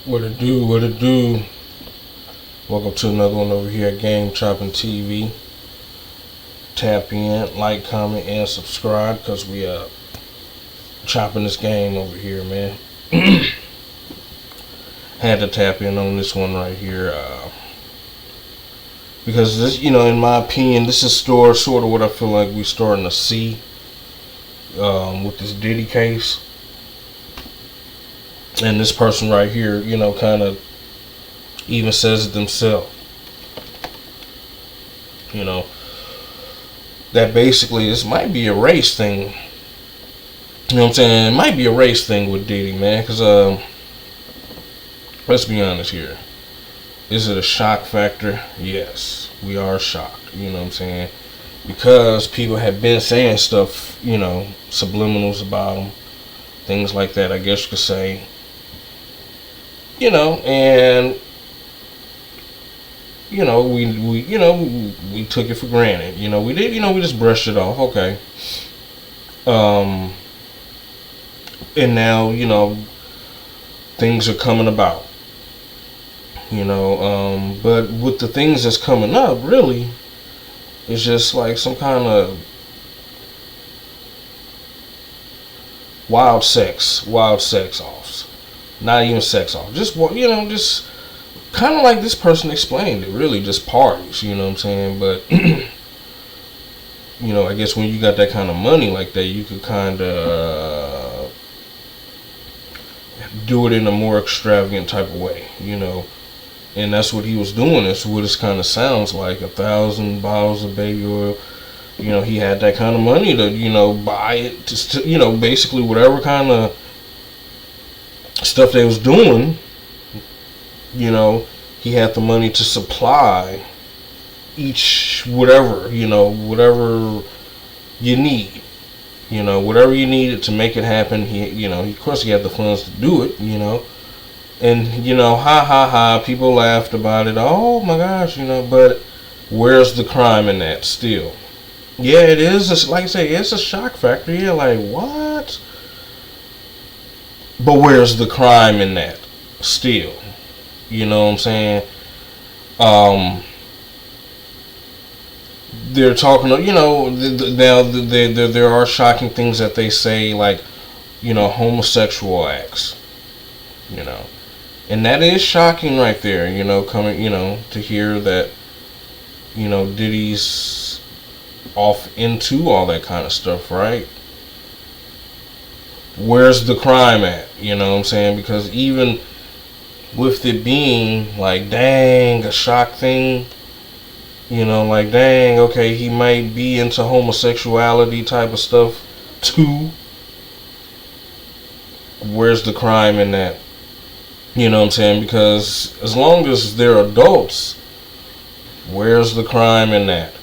What it do, what it do. Welcome to another one over here at Game Chopping TV. Tap in, like, comment, and subscribe because we chopping this game over here, man. Had to tap in on this one right here because this, in my opinion, this is sort of what I feel like we're starting to see with this Diddy case. And this person right here, kind of even says it themselves. That basically this might be a race thing. You know what I'm saying? It might be a race thing with Diddy, man. Because, let's be honest here. Is it a shock factor? Yes. We are shocked. You know what I'm saying? Because people have been saying stuff, subliminals about him. Things like that, I guess you could say. And we took it for granted. We did. We just brushed it off. Okay. And now things are coming about. But with the things that's coming up, really, it's just like some kind of wild sex offs. Not even sex off. Just just kind of like this person explained it. Really, just parties. You know what I'm saying? But I guess when you got that kind of money like that, you could kind of do it in a more extravagant type of way. And that's what he was doing. That's what it kind of sounds like. 1,000 bottles of baby oil. He had that kind of money to buy it. To basically whatever kind of stuff they was doing, he had the money to supply each whatever you need, whatever you needed to make it happen. He, of course he had the funds to do it, and people laughed about it. Oh my gosh, but where's the crime in that still? Yeah, it is. Like I say, it's a shock factor. Yeah, like what? But where's the crime in that still? You know what I'm saying? They're talking, now there are shocking things that they say, like, homosexual acts, and that is shocking right there, coming, to hear that, Diddy's off into all that kind of stuff, right? Where's the crime at? You know what I'm saying? Because even with it being like, dang, a shock thing, like, dang, okay, he might be into homosexuality type of stuff too. Where's the crime in that? You know what I'm saying? Because as long as they're adults, where's the crime in that?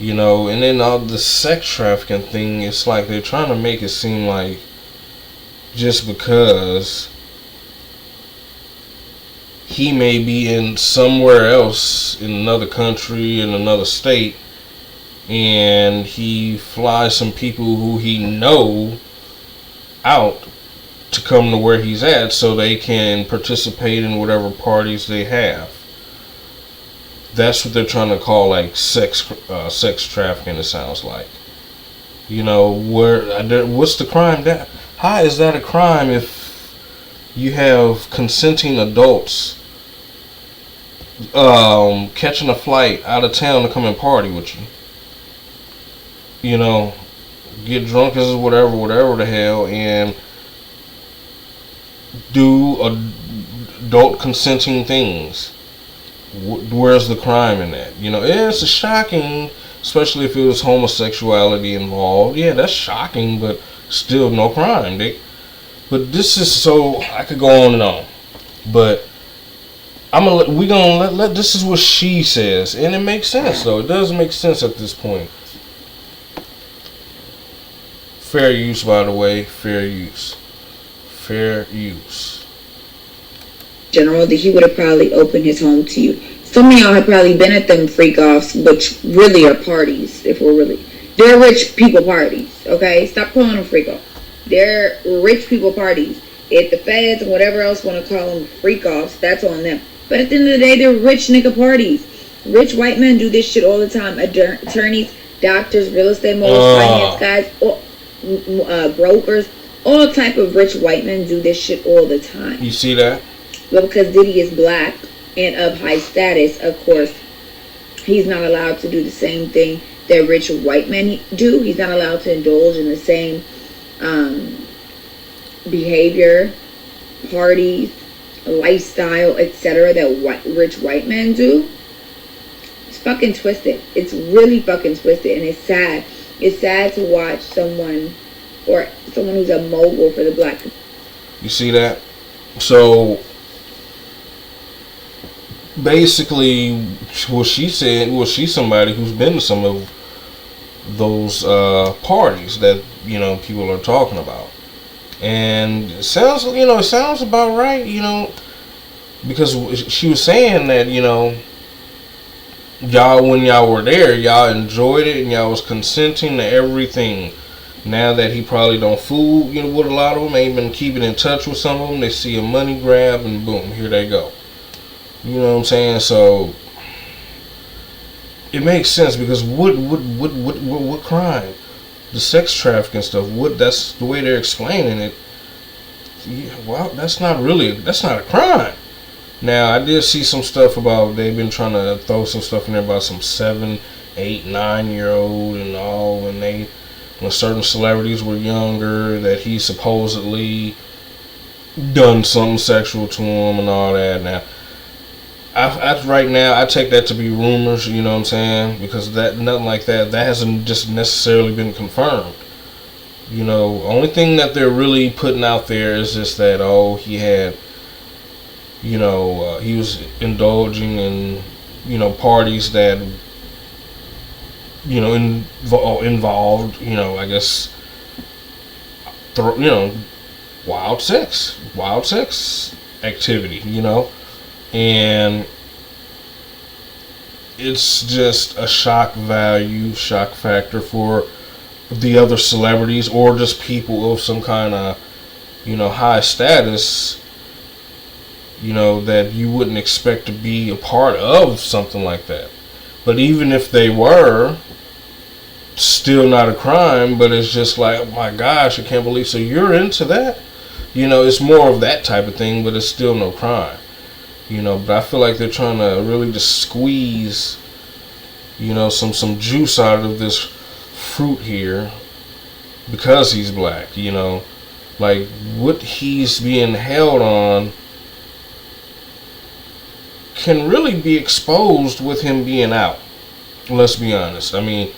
And then all the sex trafficking thing, it's like they're trying to make it seem like just because he may be in somewhere else in another country, in another state, and he flies some people who he know out to come to where he's at so they can participate in whatever parties they have. That's what they're trying to call like sex trafficking, it sounds like. What's the crime? How is that a crime if you have consenting adults catching a flight out of town to come and party with you? Get drunk as whatever the hell, and do adult consenting things. Where's the crime in that? It's a shocking, especially if it was homosexuality involved. Yeah, that's shocking, but still no crime. But this is so, I could go on and on, but we gonna let this is what she says, and it makes sense though. It does make sense at this point. Fair use, by the way. Fair use. General, that he would have probably opened his home to you. Some of y'all have probably been at them freak offs, which really are parties. They're rich people parties. Okay, stop calling them freak offs. They're rich people parties. If the feds and whatever else want to call them freak offs, that's on them. But at the end of the day, they're rich nigga parties. Rich white men do this shit all the time. Attorneys, doctors, real estate mogul, finance guys, brokers, all type of rich white men do this shit all the time. You see that? But because Diddy is black and of high status, of course, he's not allowed to do the same thing that rich white men do. He's not allowed to indulge in the same behavior, parties, lifestyle, etc. that rich white men do. It's fucking twisted. It's really fucking twisted, and it's sad. It's sad to watch someone who's a mogul for the black. You see that? So basically, what she said was she's somebody who's been to some of those parties that people are talking about, and it sounds about right, because she was saying that y'all, when y'all were there, y'all enjoyed it and y'all was consenting to everything. Now that he probably don't fool with a lot of them, ain't been keeping in touch with some of them, they see a money grab and boom, here they go. You know what I'm saying? So it makes sense, because what crime? The sex trafficking stuff. That's the way they're explaining it. Yeah, well, that's not a crime. Now, I did see some stuff about they've been trying to throw some stuff in there about some 7, 8, 9-year-old and all, when certain celebrities were younger, that he supposedly done something sexual to them and all that. Now, right now, I take that to be rumors, you know what I'm saying? Because nothing like that hasn't just necessarily been confirmed. Only thing that they're really putting out there is just that, he had, he was indulging in, parties that, involved, I guess, wild sex activity, and it's just a shock factor for the other celebrities, or just people of some kind of, high status, that you wouldn't expect to be a part of something like that. But even if they were, still not a crime, but it's just like, oh my gosh, I can't believe, so you're into that? It's more of that type of thing, but it's still no crime. But I feel like they're trying to really just squeeze, some juice out of this fruit here, because he's black, like what he's being held on can really be exposed with him being out. Let's be honest. I mean,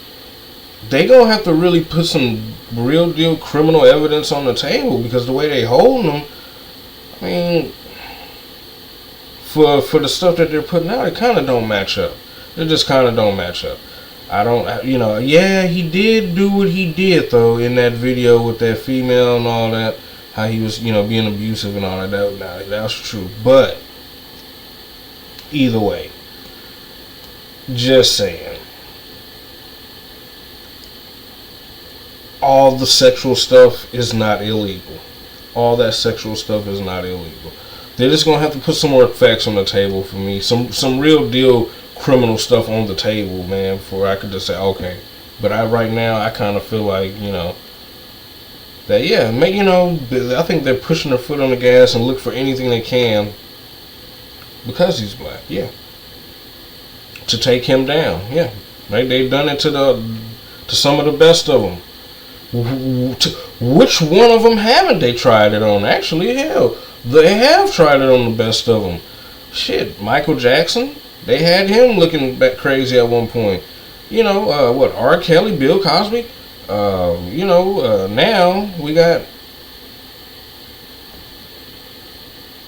they gonna have to really put some real deal criminal evidence on the table, because the way they hold him, I mean, for the stuff that they're putting out, it kind of don't match up. It just kind of don't match up. Yeah, he did do what he did though in that video with that female and all that. How he was, being abusive and all that. That's true. But either way, just saying, all the sexual stuff is not illegal. All that sexual stuff is not illegal. They're just gonna have to put some more facts on the table for me. Some real deal criminal stuff on the table, man, before I could just say okay. But right now I kind of feel like that I think they're pushing their foot on the gas and look for anything they can, because he's black, to take him down, They've done it to some of the best of them. Which one of them haven't they tried it on? Actually, hell, they have tried it on the best of them. Shit, Michael Jackson, they had him looking back crazy at one point. R. Kelly, Bill Cosby. Now we got,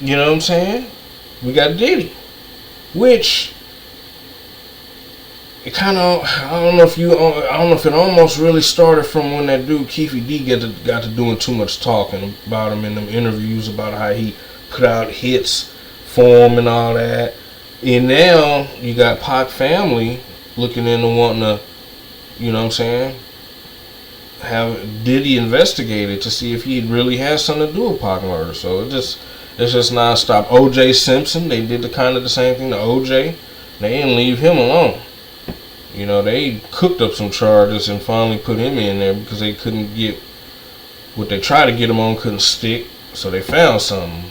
you know what I'm saying? We got Diddy, which it kind of, I don't know if it almost really started from when that dude Keefy D got to doing too much talking about him in them interviews about how he put out hits for him and all that. And now you got Pac family looking into wanting to, you know what I'm saying, have Diddy investigated to see if he really has something to do with Pac murder. So it's just nonstop. O.J. Simpson, they did the same thing to O.J. They didn't leave him alone. You know, they cooked up some charges and finally put him in there because they couldn't get what they tried to get him on couldn't stick. So they found something.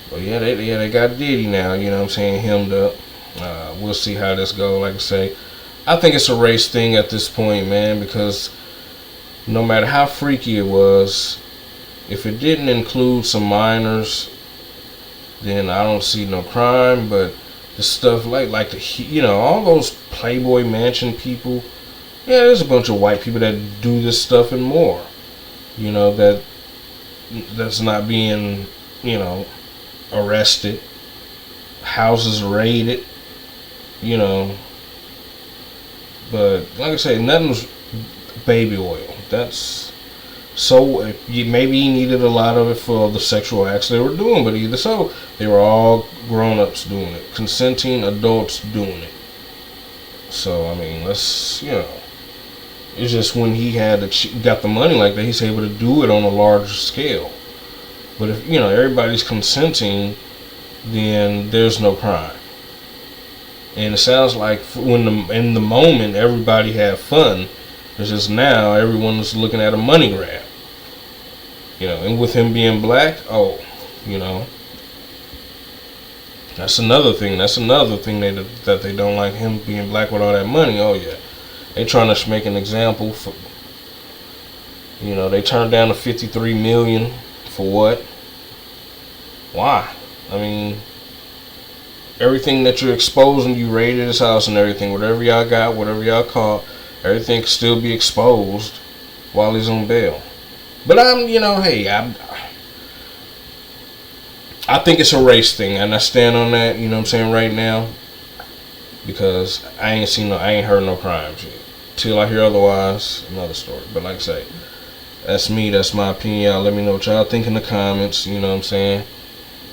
But yeah, they got Diddy now. You know what I'm saying? Hemmed up. We'll see how this goes. Like I say, I think it's a race thing at this point, man, because no matter how freaky it was, if it didn't include some minors, then I don't see no crime. But the stuff like all those Playboy Mansion people, yeah, there's a bunch of white people that do this stuff and more. You know, that's not being, arrested, houses raided, but like I say, nothing was baby oil. That's so maybe he needed a lot of it for the sexual acts they were doing, but either so, they were all grown-ups doing it, consenting adults doing it. So I mean, it's just when he got the money like that, he's able to do it on a larger scale. But if everybody's consenting, then there's no crime. And it sounds like in the moment everybody had fun. It's just now everyone's looking at a money grab. And with him being black, that's another thing. That's another thing that they don't like, him being black with all that money. Oh yeah, they trying to make an example for. They turned down the $53 million for what? Why? I mean, everything that you're exposing, you raided his house and everything. Whatever y'all got, whatever y'all caught, everything can still be exposed while he's on bail. But I think it's a race thing, and I stand on that. You know what I'm saying, right now, because I ain't heard no crimes yet. Till I hear otherwise, another story. But like I say, that's me. That's my opinion. Y'all let me know what y'all think in the comments. You know what I'm saying.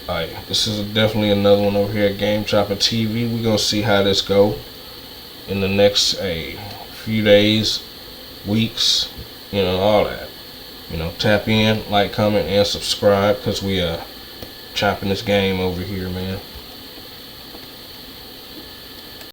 Alright, this is definitely another one over here at Game Chopper TV. We're gonna see how this go in the next few days, weeks, all that. Tap in, like, comment, and subscribe, because we chopping this game over here, man.